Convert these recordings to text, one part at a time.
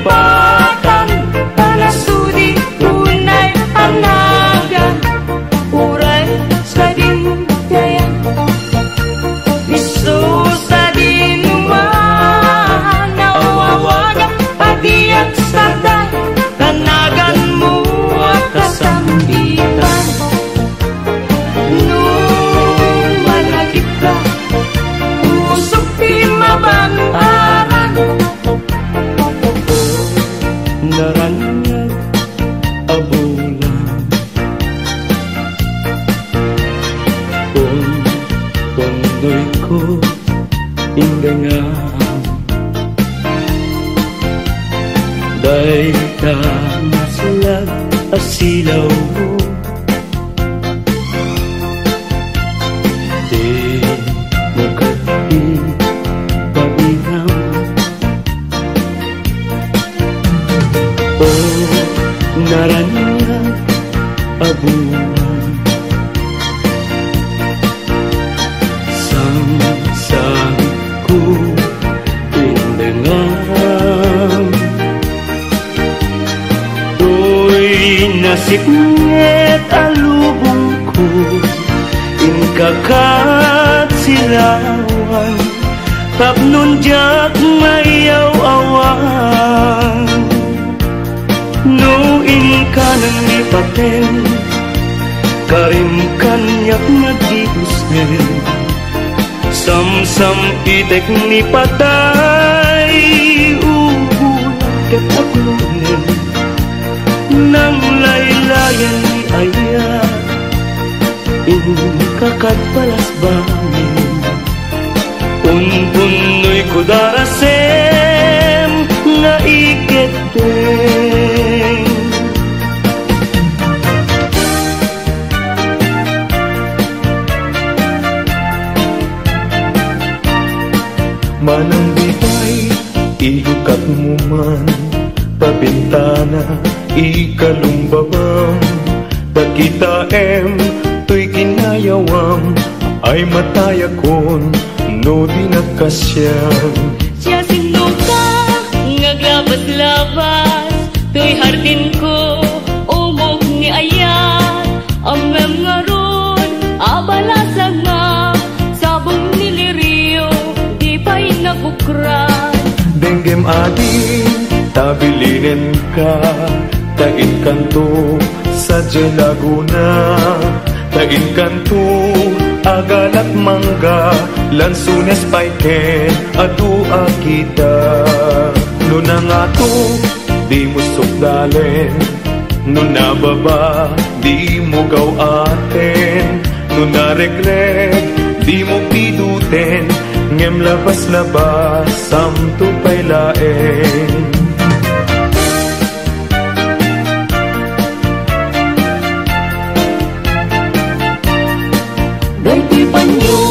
malipatan, panasudi tunay anagan, uray sa dindayan. Isu sa dinuman, nawawagan, adiat saday, tanagan mo kasambitan. Nung malagip ka, usok di mabantaran, naranyag abulan. Kondoy ko indangan, day ka masalag asilaw mo. Di mo kati pabiham, naranyag abulan. Sang ko indangan, uy nasipnget alubong ko, inkakat silawan, tapnon jak mayaw-awan. No inkanang lipaten, karim kanyak nagdibusen, sam-sam itek ni patay, ubulan kataglunen, nang laylayan ni aya, inkakat palas bangin. Unpunoy ko darasem nga iketeng. Manang bibay, ilukat mo man, pabintana, ikalumbabam, dakita tuy kinayawam, ay mataya kon, no di nagkasyam. Siya sino ka, ngaglabas-labas, tuy hardin ko, umog ni ayat, amem nga ron, abalasa nga, sabong niliriyo, di pa'y nabukran. Denggem adi, tabilinin ka, tain kanto, sa Laguna, tain kanto, agalat mangga, lansunes paiken, adua kita. Nuna nga to, di mo sukdalen, nuna baba, di mo gawaten, nuna regret, di mo piduten, ngem labas-labas, samto pailaen. Dahil panyo,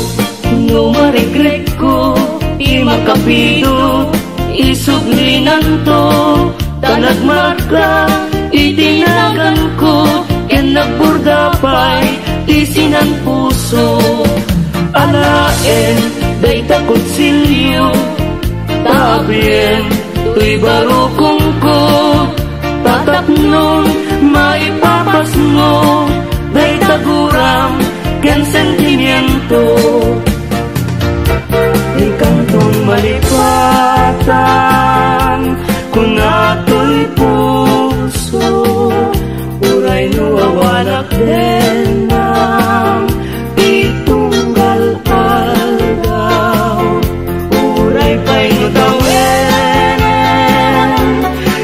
no maregret ko, di makapido, isuglinan to, tanagmarka, itinagan ko, ken nagburdapay, tisinan puso. Alaen, day takot silyo, tabien, tuy barukong ko, tatapnon, maipapasmo, day taguram, ken sentimiento. Di kantong malipatan, kung ato'y puso, uray nuwawanak din ng pitunggal aldaw, uray pa'y nutawenen,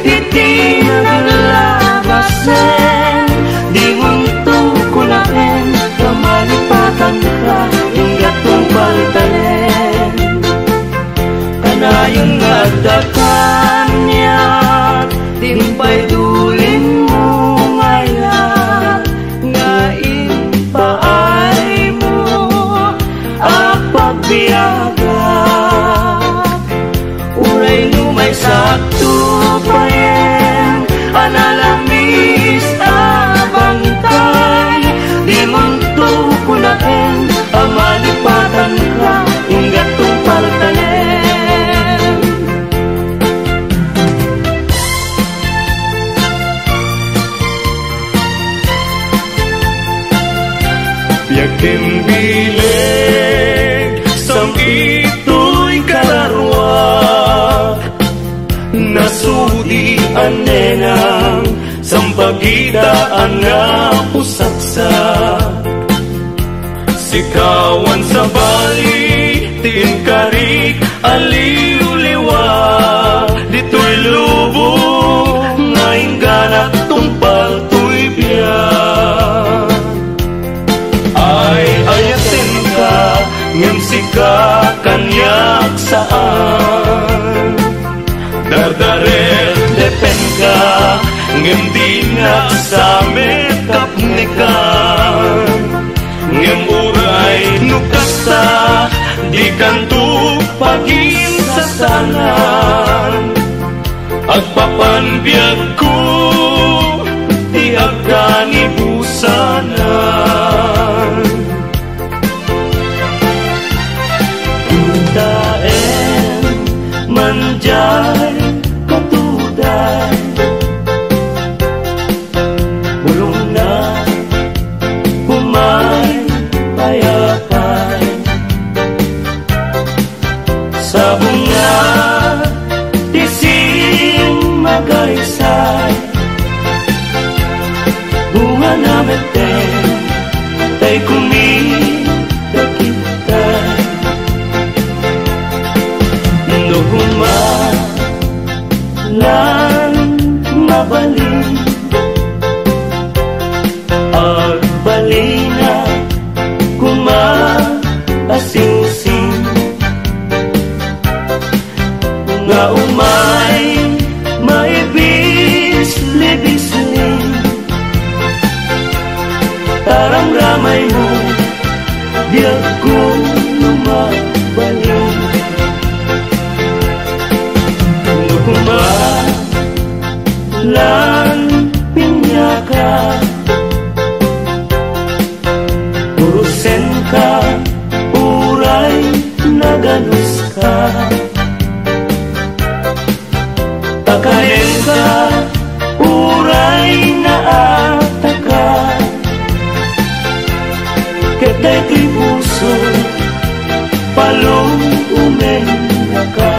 iti naglabasen, di munto kunaen, kamalipatan ka, ingatong paltalen. Kanayon nga dakan niya, timpay dulin mo ngayon, nga ipaay mo, apagbiyaga. Uray lumay sa tupayen, analamis abangkay, di munto kunaen, amalipatan ka, ingatong paltalen. Magitaan nga pusaksak, sikawan sa bali, tiin karik, aliw-liwa. Dito'y lubong, ngayon ganak tumpal to'y biyan. Ay ayatin ka, ngem sika kanyak saan. Dardare depen ka, ngem di na sa metapnikan. Ngem uray nukasta, di kanto pagin sa sanan. Agpapanbiyag ko, di agkanibusanan. Daen manjay katuday, bulong na humay payapay. Sa bunga tising magaysay, bunga na meten tay kumidakitay. Nuhuma lan mabalin, agbalina kumaasing-sing. Nga umay maibis-libisling, taram-ramay mo biyag ko lumabalin. Nukuma lan pinyaka, urusen ka, uray naganus ka. Takahin ka, uray naataka. Ketay ko'y puso, palong umenya ka.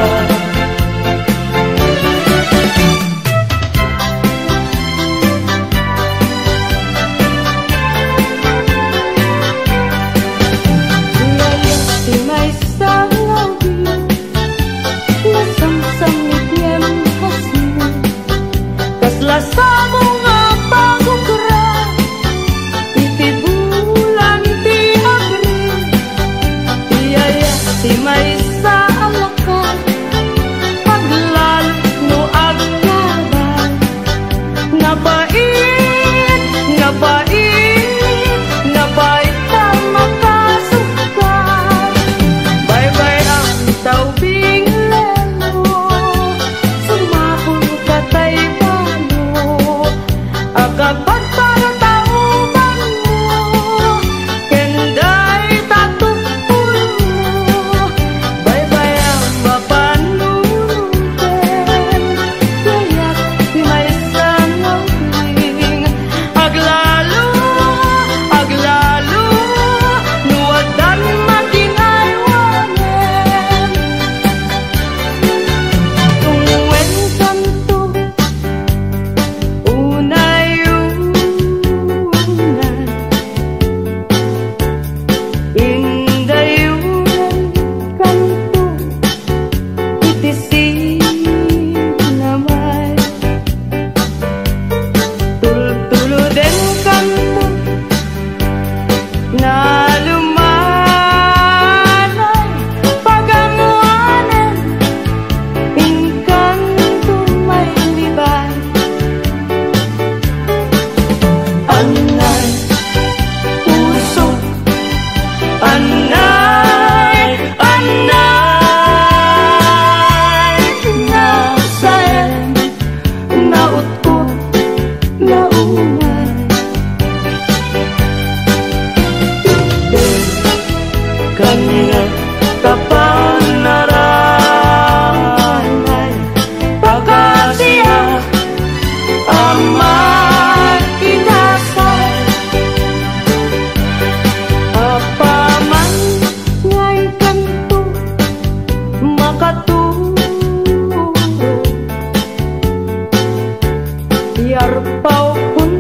Biar pau pun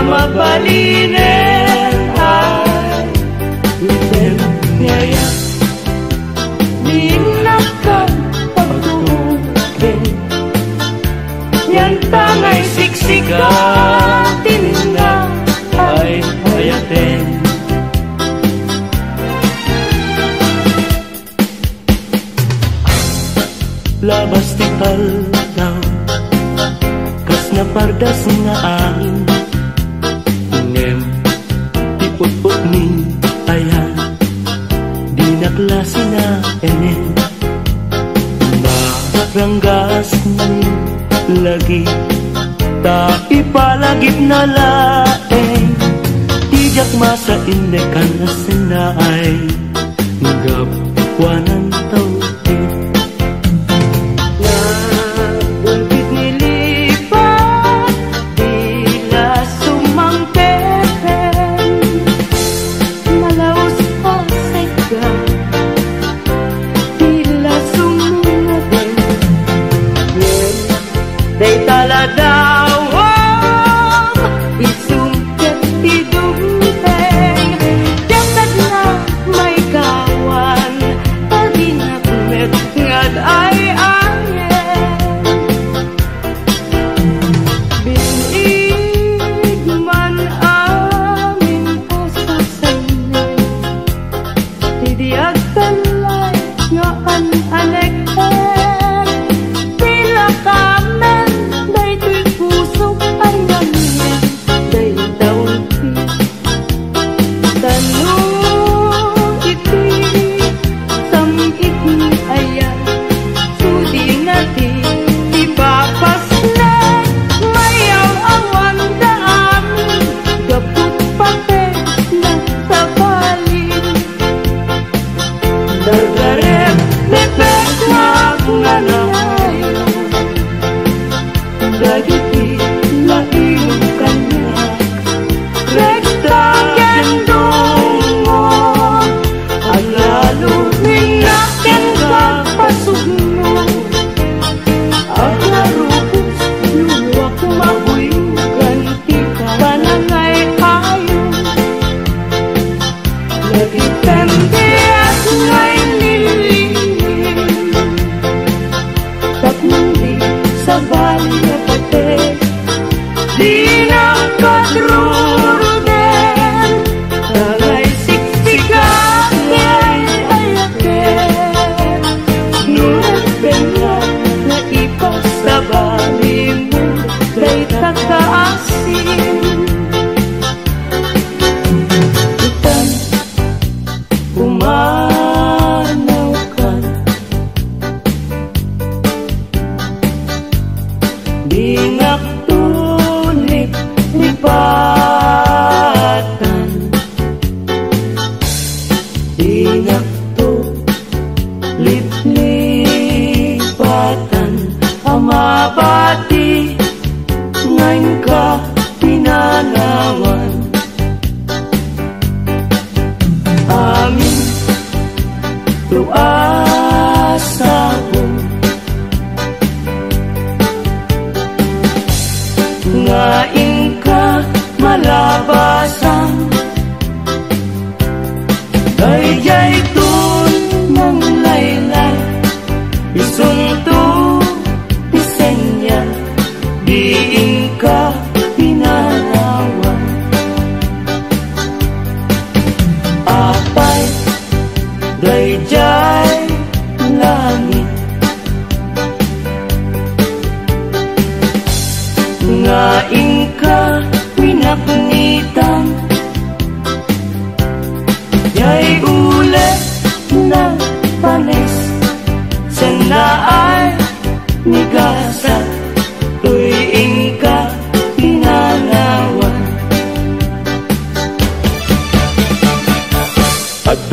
mabalinen ay iten ngaya di nakapagtugin yan tangay siksikan tinina ay hayaten labas tikal daw kas na pardas nga angin ngem tiput-put ni ayan di naklase na enen maranggas na rin lagi ta ipalagip na laeng tijak masa indekan na sinaay ngapwanan tao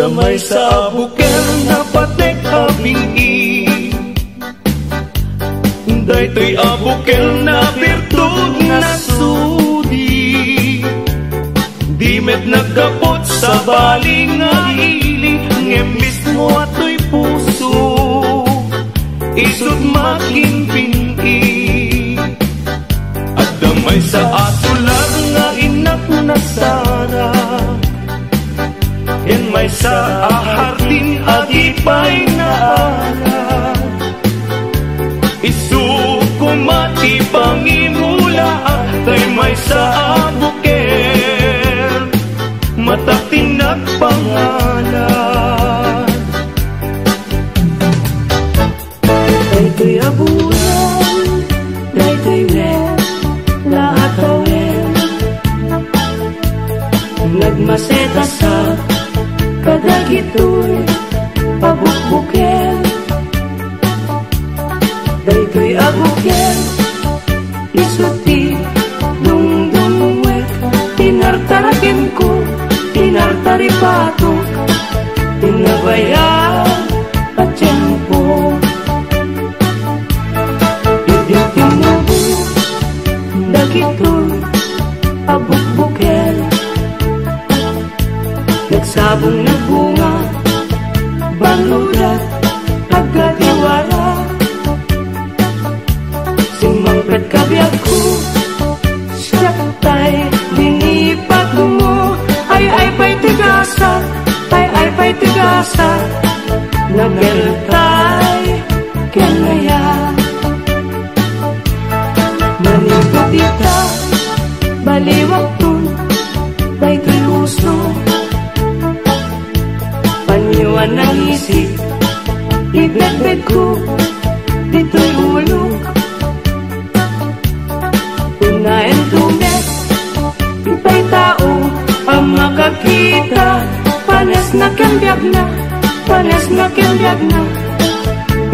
damay sa bukel na patek abingi daytoy abukel na virtud na sudi di met nagkapot sa baling nga ili ngem mismo ato'y puso isut makimpini at damay sa atulag nga ina may sa ahardin adipay na ala. Isukumati pangimula tay may sa abuker matatinag pangalan. Daytoy abulan, daytoy wet, lahat awet. Nagmaseta sa kadagitoy pabukbuken. Daytoy abuken, isuti dungdungwek. Tinartarakin ko, tinartaripatok, tinabaya at tiyempo. Itintinubo, dagitoy abukbuken. Nagsabong na bunga, balurat, agadiwara. Simangpet kabiyak ko, siyaptay, linipat mo. Ay pa'y tigasa, ay pa'y tigasa. Nageltay, kenaya. Manipot ita, baliwag tun, daytoy uso. Panyuan ng isip, ibet-bet ko, dito'y ulog. Unahin tumet, ipa'y tao, ang makakita. Panes na kembiyag na, panes na kembiyag na.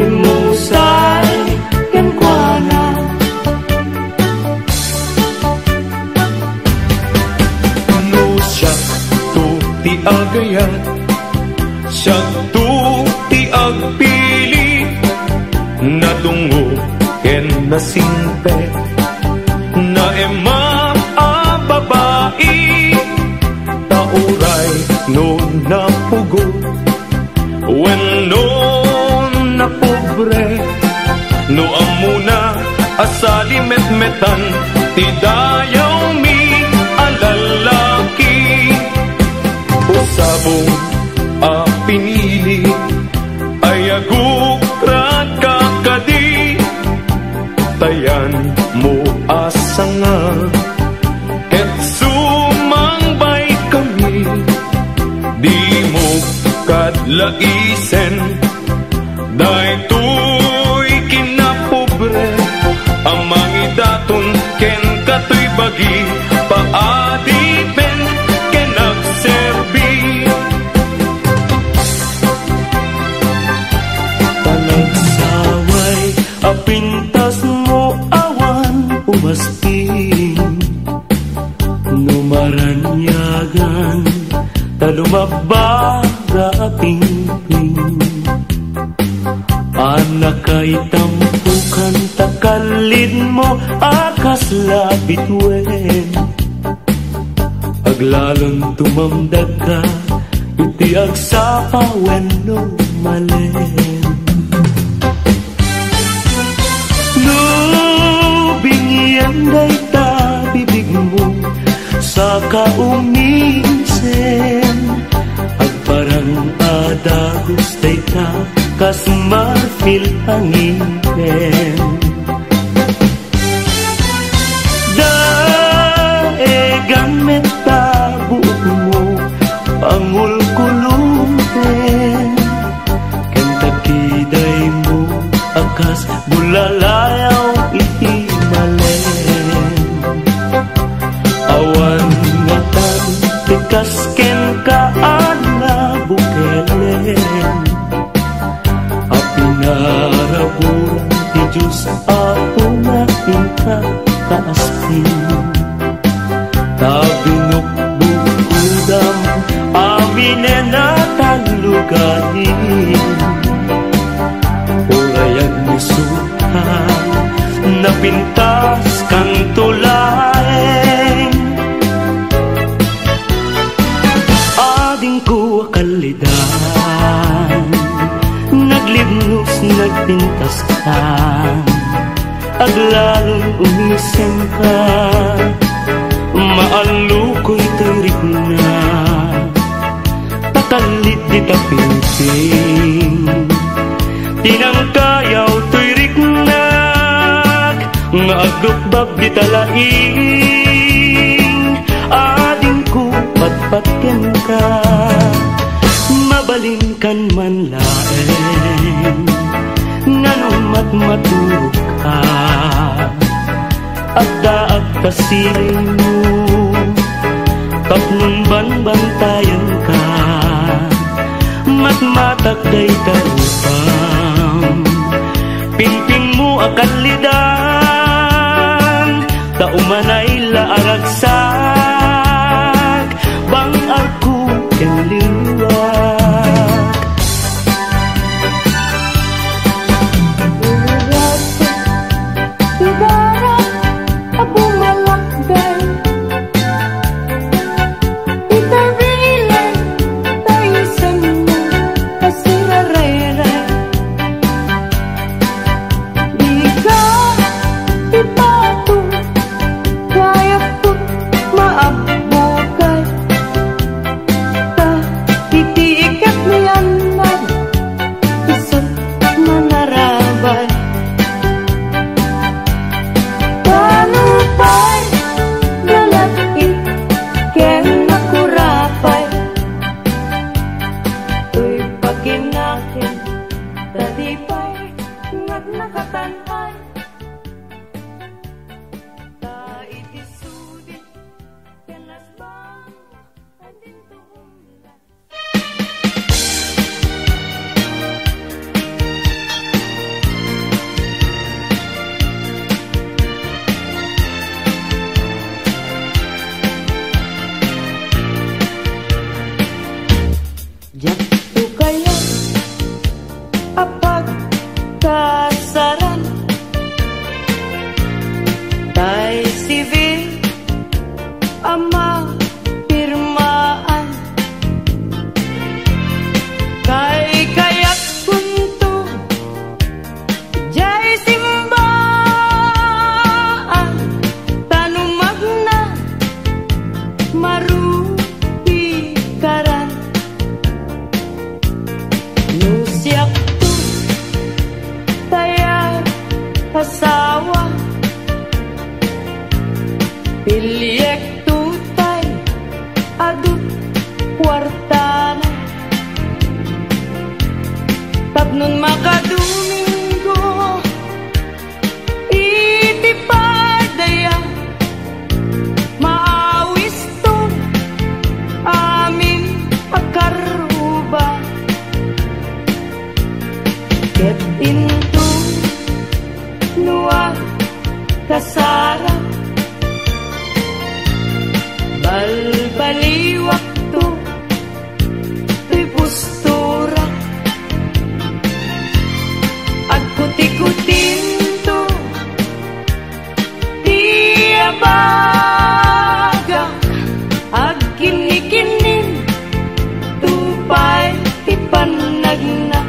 Imusay, kenkwana. No siya to ti agayat, siya to ti agpili. Natungo ken nasimpe, na ema a babae. Tauray no napugo, when no napobre. No amuna asali metmetan, ti dayaw mi alalaki. Usabong a pinili, ay agukrat kakadi. Tayan mo asanga, ket sumangbay kami. Di mo kadlaisen, daytoy kinapobre. Amang idaton ken katoy bagi, paadipen ken nagserbi. Panagsaway, apintas mo awan umasting. Numaranyagan, talumabaga pingping. Anak kay tampukan, takalid mo akas labitwen. Aglalon tumamdag ka, iti agsapawen no malen. Lubingyan day ta bibig mo sa kaumisen. Agparang adagos day ta kas marfil hanginen. Daegan meta buok mo pangulkuluten. Kentakiday mo akas bulalayaw iti malen. Awan nga tan tikas ken kaana bukelen. Apinarabulan ti Diyos ako na inka kaaspin. Tabinok bukudam aminen at lugahin. Urayag ni suha napintas kang tulaeng. Ading ko akalidan, naglibnos nagpintas ka. Aglalon umisen ka, maalukoy tarik na. Tatal Magdukbab di talaing ading ko patpatken ka. Mabalin kan man laeng nganong matmaturog ka. Agda kasiring mo tapnon banbantayan ka. Matmatak day tarupang pimping mo akan lidan. Taumanay laaragsak bang aku ken liwag. Ibarat ako malakday itarilay taisan mo kasiraray-ray. Di ka ipato kaya ko maabukay. Ta titiikat niyan na isot manarabay. Panupay nalapit ken makurapay. Tuy paginakin talipay ngag nakatanay. Ta itisudit ken asbang andin tuumlan. Jakto kaya apag kasaran tay sivil ama pirmaan. Kay kayak punto jay simbaan. Tanumag na marupi karan. Nusiak tu tayar asawa piliek tutay adut kwartana. Tapnon makadomingo itipadaya maawis to amin akaruba. Ket into nuwa kasara balbaliwak to tuy postura. Agkuti-kutin to tiya bagak agkinikinin tupay ipanagna.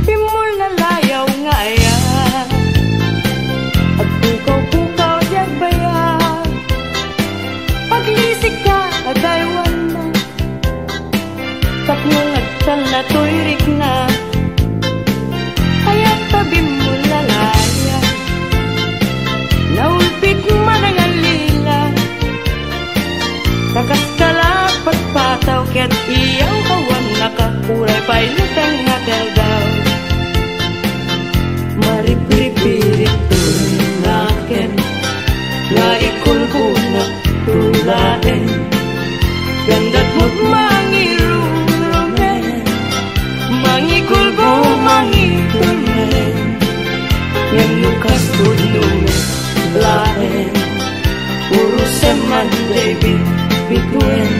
Pimulalayaw ngaya agpukaw-pukaw diag bayan. Paglisik ka adaywan na tapnong agtal na tuyrik na. Kaya't tabi mo lalaya naulpit man ang alila. Takas kalapat pataw ket iyaw kawan nakakuray pa'y lutang nagagaw. Maripripirit tunaken nga ikulkunak tulaen. Gandat mo't mangirurumen mangikul ko mangikumen. Yang nukas tudnumen laen urusan man David bituen.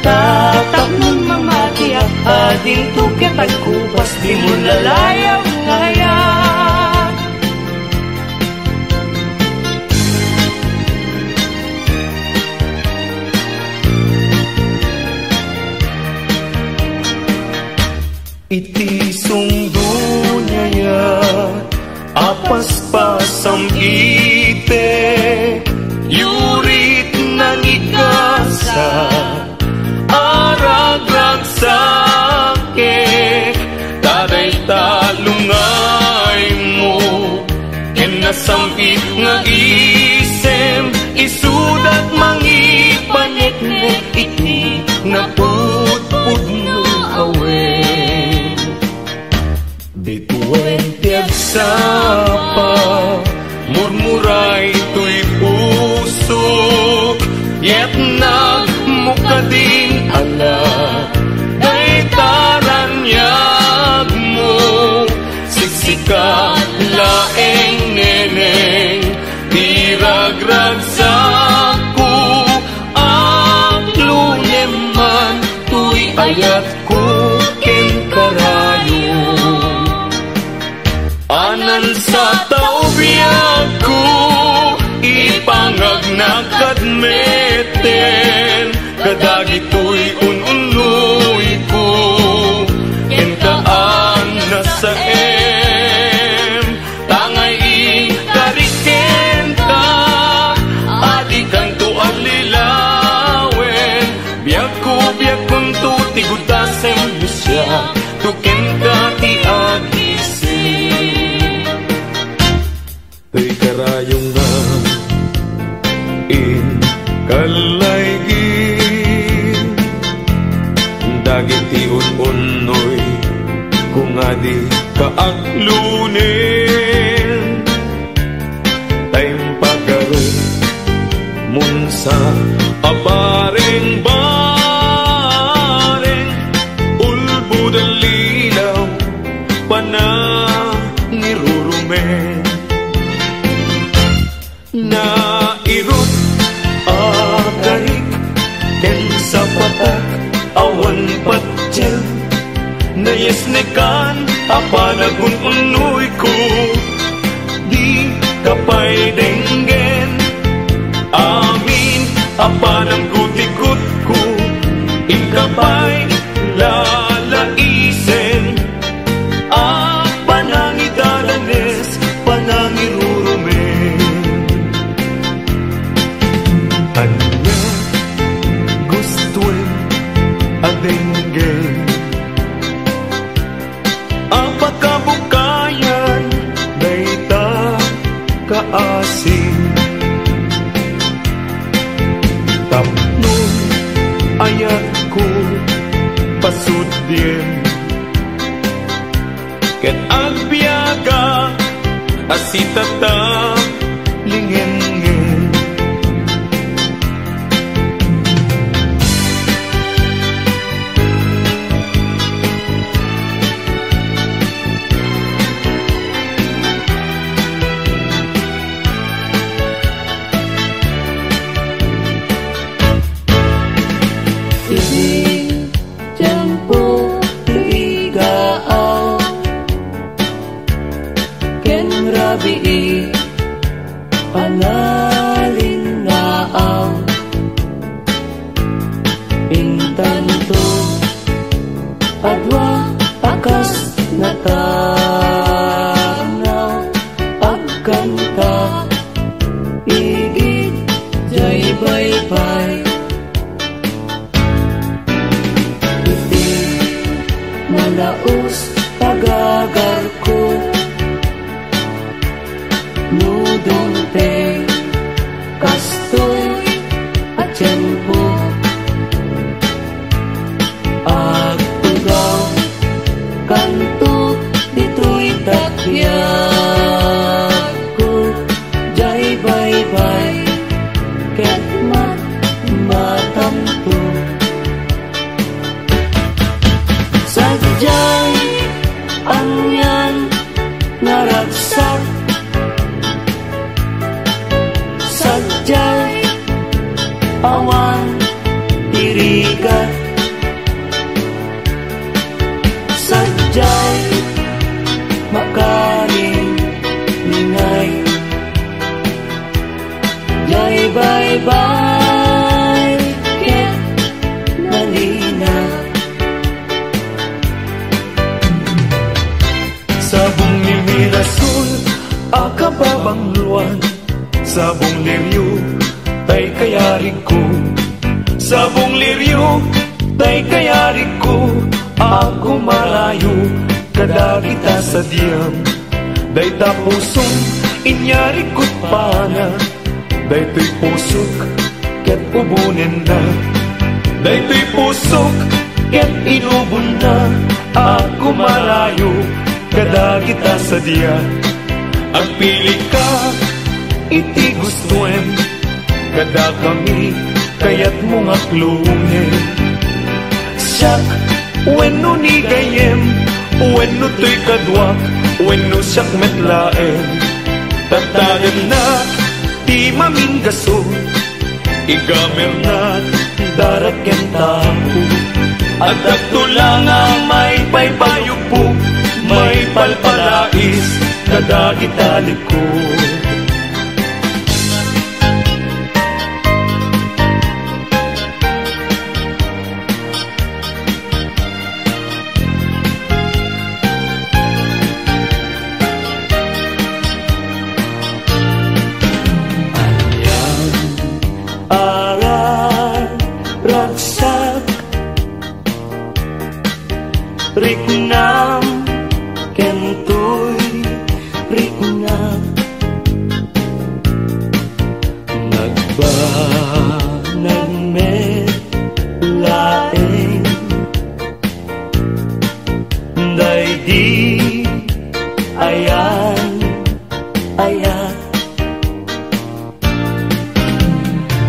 Tatap nun mamatiak ading tuket agkupas di mo lalayaw ngaya. Iti sungdunya ya apas-pasam ite yurit nang ikasa aragrag sake taday talungay sampit nga isem isudat mangipaneknek iti naputpud no awen bituwen tiag sapa murmuray tuy puso yet nagmukading anak day taranyag mo siksikat laeng neneng tiragrag saku ang luneman tuy ayat ko ken karayon anan sa taubiyag ko ipangagnakat meten kadagitoy ununoy ko ken kaan na sa tangay ikariken ka adi kanto alilawen biag kong tu tigutasem siya tuken ka ti agising tuy karayong nga in kalaygin dagiti un-unoy kung adi kaaglunin tayong pagkaroon munsa abareng-bareng ulbud ang lilaw panangirurumen na irot agarik ken sa patak awan patsyel na yesnekan apanagun unoy ko di kapay denggen amin apanang gutikot ko ikapay lalaisen panangidalanes panangirurumen anya gustuin adenggen apakabukayan dayta kaasing tapnon ayat ko pasudyen ket agbiaga asitata lingen-ngin pangalinaaw pintanto adwa akas natanaw pagkanta igid jay baybay iti nalaos pagagar ko nudong te kastoy at tiyempo agtugaw kanto dito'y takyag ko jay baybay ket matamto sadyay anyan naragsak sadyay awan tirigat sadyay makaring ningay jay baybay ket nalina sabong nimirasul akababang luwan sabong liryo tay kayarig ko sabong liryo tay kayarig ko ako malayo kada kita sa diyam day tapusong inyari ko pa na, daytoy pusok ket ubunin na, daytoy pusok ket inubon na. Ako marayo kada kita sa diya, ang pili ka iti gustuem, kada kami kayat mga klungin. Siyak wenno ni gayem, wenno to'y kadwak, wenno siyak metlaem. Tatagan na di maminggaso, igamer na darat ken tao. At agtulang ang may paypayupo, may palpalais kada kita likod. Riknam kentoy riknam, nagbanagmet laeng, day di ayan ayan,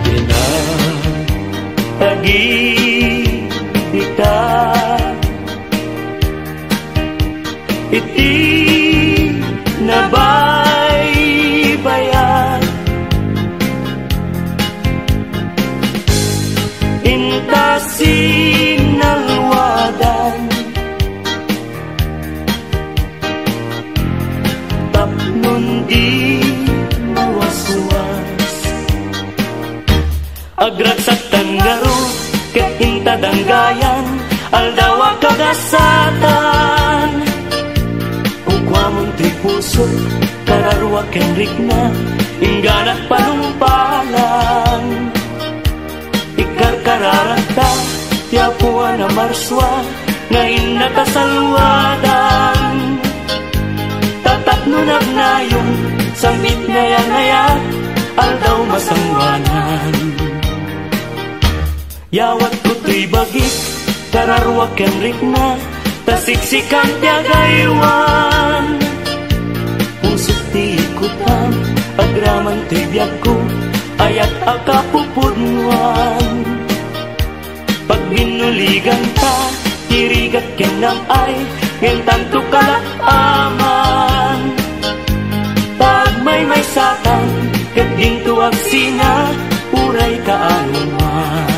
pinatagi kita iti nabaybayan. Intasin nalwadan, tapnon di mawaswas. Agragsak tanggaro ket intadanggayan, aldawa kagasatan. Munti puso, kararwa kenrik na, ingganat panumpalan. Ikar kararata, tiapuan na marswa, ngayon nakasalwadan. Tatak nunag na yung sambit ngayat-ngayat, aldaw masangwanan. Yawat ko to'y bagit, kararwa kenrik na, tasiksikan tiagaywan. Pusok ti ikutan, agraman ti biyag ko, ayat akapupudnuan. Pag binuligan ka, tirigat kenam ay, ngayon tanto kalakaman. Pag may satan, kat gintuag sina, uray kaanuman.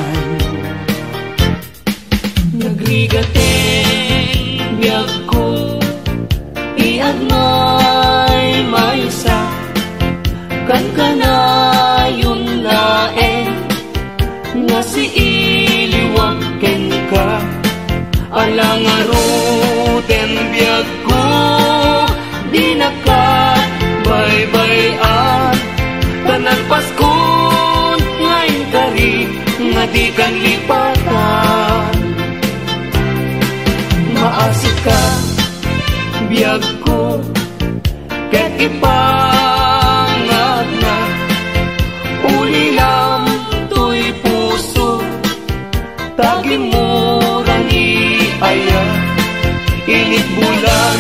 Nagrigaten biyag ko, iad may maysa, kan kanayon laeng, nga si iliwag ken ka. Alang aruten biyag ko, di nakabaybayan. Tanan Paskon ngayon kari, nga di kan lipatan. Maasik ka, biyag ko, ket ipangag na, ulilam to'y puso, tagimurang iaya, init bulan,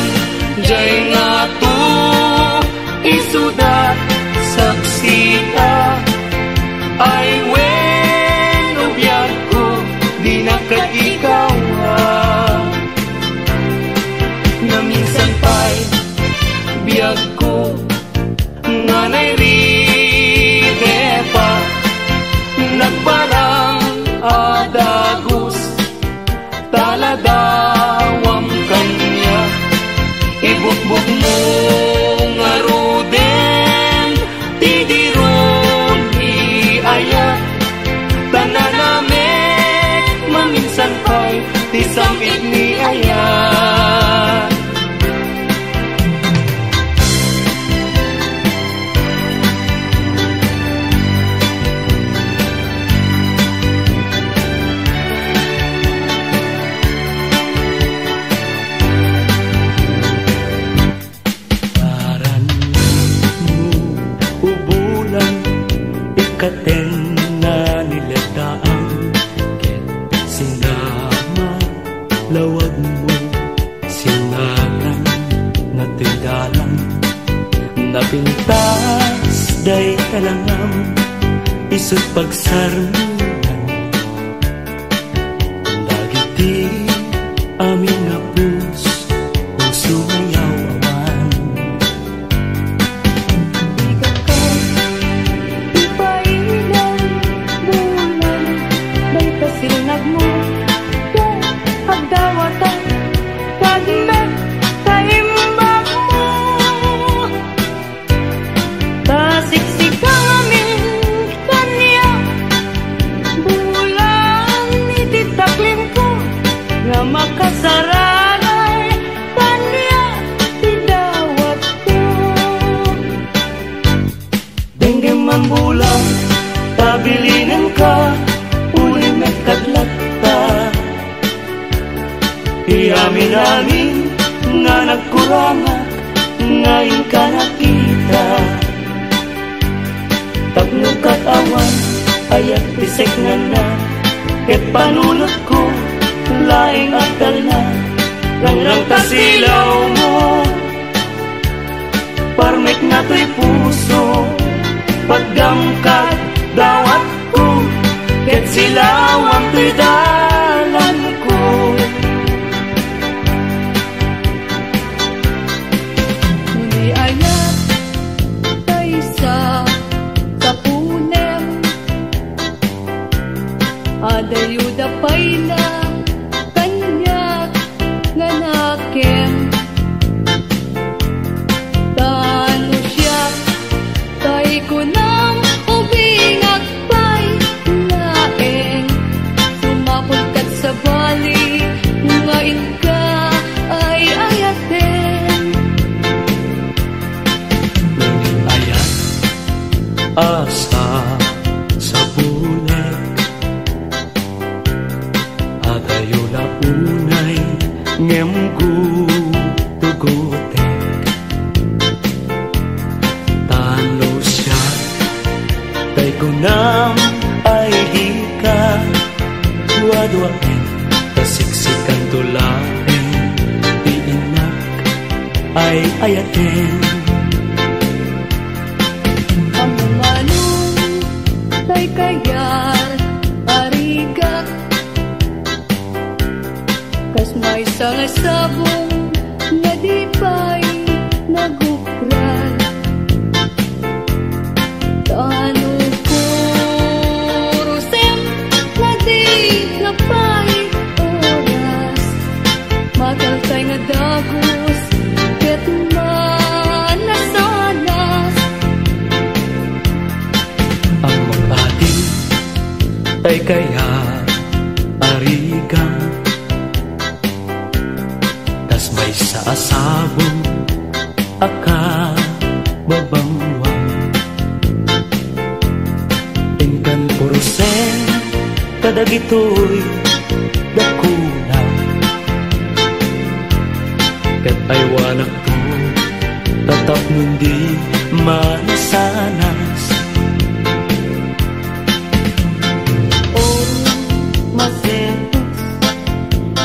jay nga to, isudat, saksita, ay wen, o biyag ko, di nakaikawan. Na minsan pa'y biyag ko, nga nairide pa, nagparang adagos, taladawam kanya, ibukbuk mo nga ruden, tidiron iaya, katen na nilataan, ket sinama lawag mo singalan na tindalan, napintas day talangam isut pagsarungan, dagiti amin nga puso ngayaw awan. Ipailan bulan may kasinag mo, agdawatan kadmet kaimbag mo, tasiksikamin kanya bulan ititaklim ko nga makasaranay kanya tidawat ko. Denggem man bulan tabilinan ka uli met kadlat ta, iamin-amin nga nagkuranga ngayon ka nakita, tapno katawan ayat bisek nga na, ket panunot ko laing akal na, lang kasilaw mo parmek na to'y puso, pagdamkat dawat ko, ket silawang to'y dalan ko. Ngunit ayat tayo sa kapunem, adayuda pa'y na kanya nga nakem, tano siya tay ko nang ubingag pa'y laeng, sumapot kat sa bali ngayon ka ay ayaten. Nanging ayat asa sa bulag, adayo la unay ngem gutugutek, tano siya tay kunam ay di ka duwa-duwaen, kasiksikan tulaen iinak ay ayaten. Ang manong tay kayar arigat, kas may sangasabong nga di pa'y nagukran, tano kurusem na di napay oras, matalkay nga dagos ket manasanas. Ang mag-ating tay kaya arigang, tas may saasabong aka babangwang, tingkan purusen kadagitoy dakuna, ket aywanak to tatap nundi manasanas. Masetos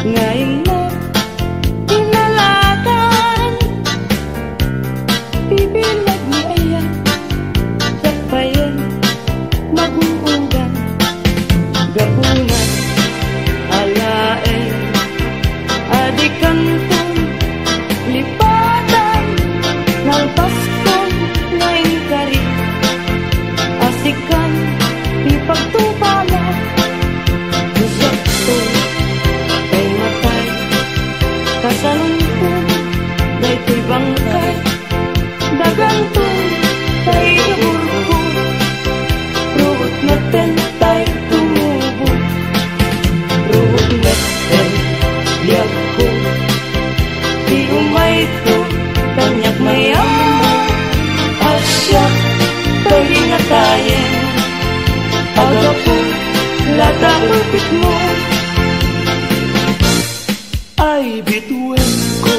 ngayon mo inalatan, bibilag ni Aya kapayan maguungan, gabunan alaen adikantong lipatan ng Paskong ngayon kari, asikan ipagtubala sakto ay matay, kasalungkot day ko'y bangkay, dagantong tay naburko, ruot natin tay tumubo, ruot natin liyak ko, di umay to kanyak mayam mo, asya tay ingatayin, aga po lata upit mo ay bituin ko,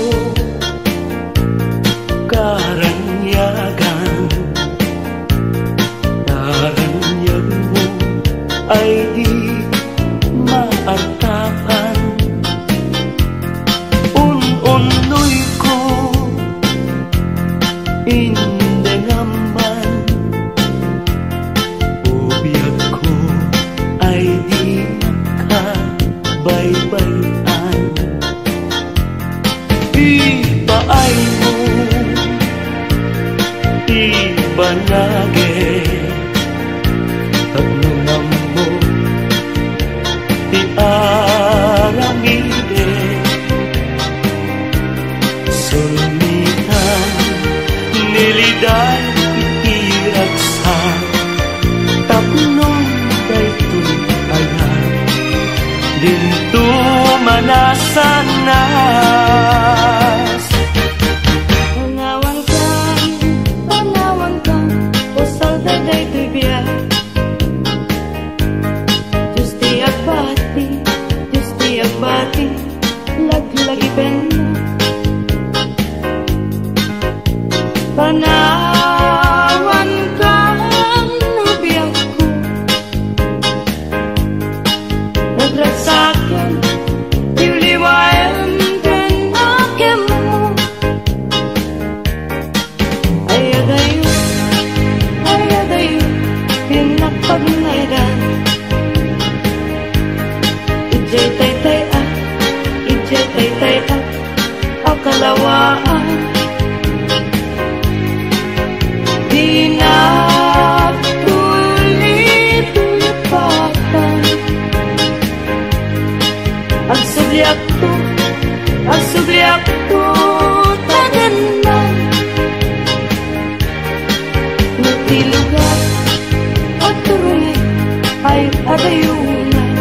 karanyagan, karanyagan ay di maantapan. Un-unoy ko inde naman, ubiyag ko ay di makabaybayan. Ipaay mo, ibanage, tagnunam mo, iaramide, sulmitan, nilidan, iiragsan, tapnon daytoy ayan, dinto manasanas. Panawang ka, usal daday to'y biyak. Diyos di agbati, laglagi pena. Panawan ka, nabiyak ko, nagrasakin, liwayan din akin mo. Ayadayo, pinapagmaydan. Ijay tay ah, ang kalawaan. Di na tulit-tulipatan. Ang subliak to, tagan na. Nagtilugat at turulit ay adayunan.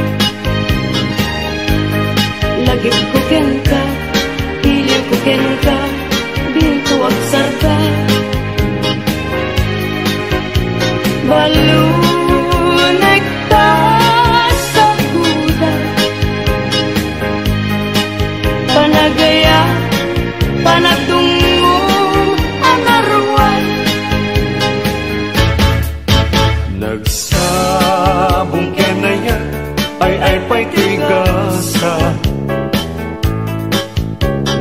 Lagip ko ken ka, iliw ko ken ka, binto agsar ka. Balunay ta sa kuda, panagaya, panagdungong ang arwan. Nagsabong kenaya ay pa'y tigasa.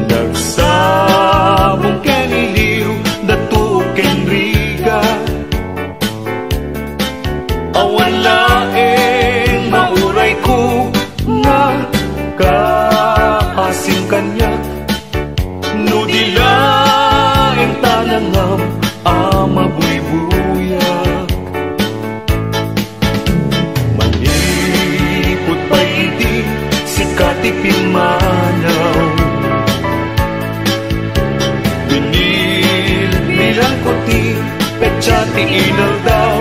Nagsabong keniliw datu kenriga. Awan laeng mauray ko na kaasing kanya. No di laeng tanangam amabuybuyak. Manipot pa iti sikatipin manaw. Binilbilang ko ti petsati inal daw.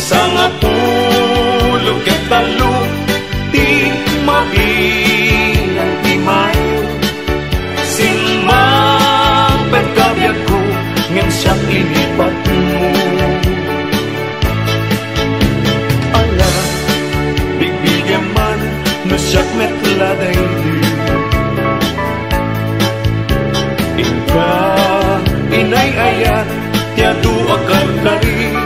Sangapulog ket talo ti mabilang ti mayo. Singmang pagkabiyag ko ngem siyang ilipat mo. Ala, bigbigyan man no siyak metladay di. Ika inay ayat tiadu akarkari.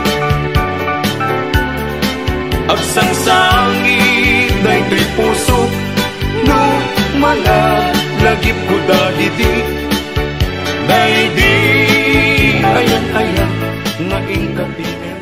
Agsangsangit daytoy puso no malagip ko dagiti. Daydi ayan nga ingkapine.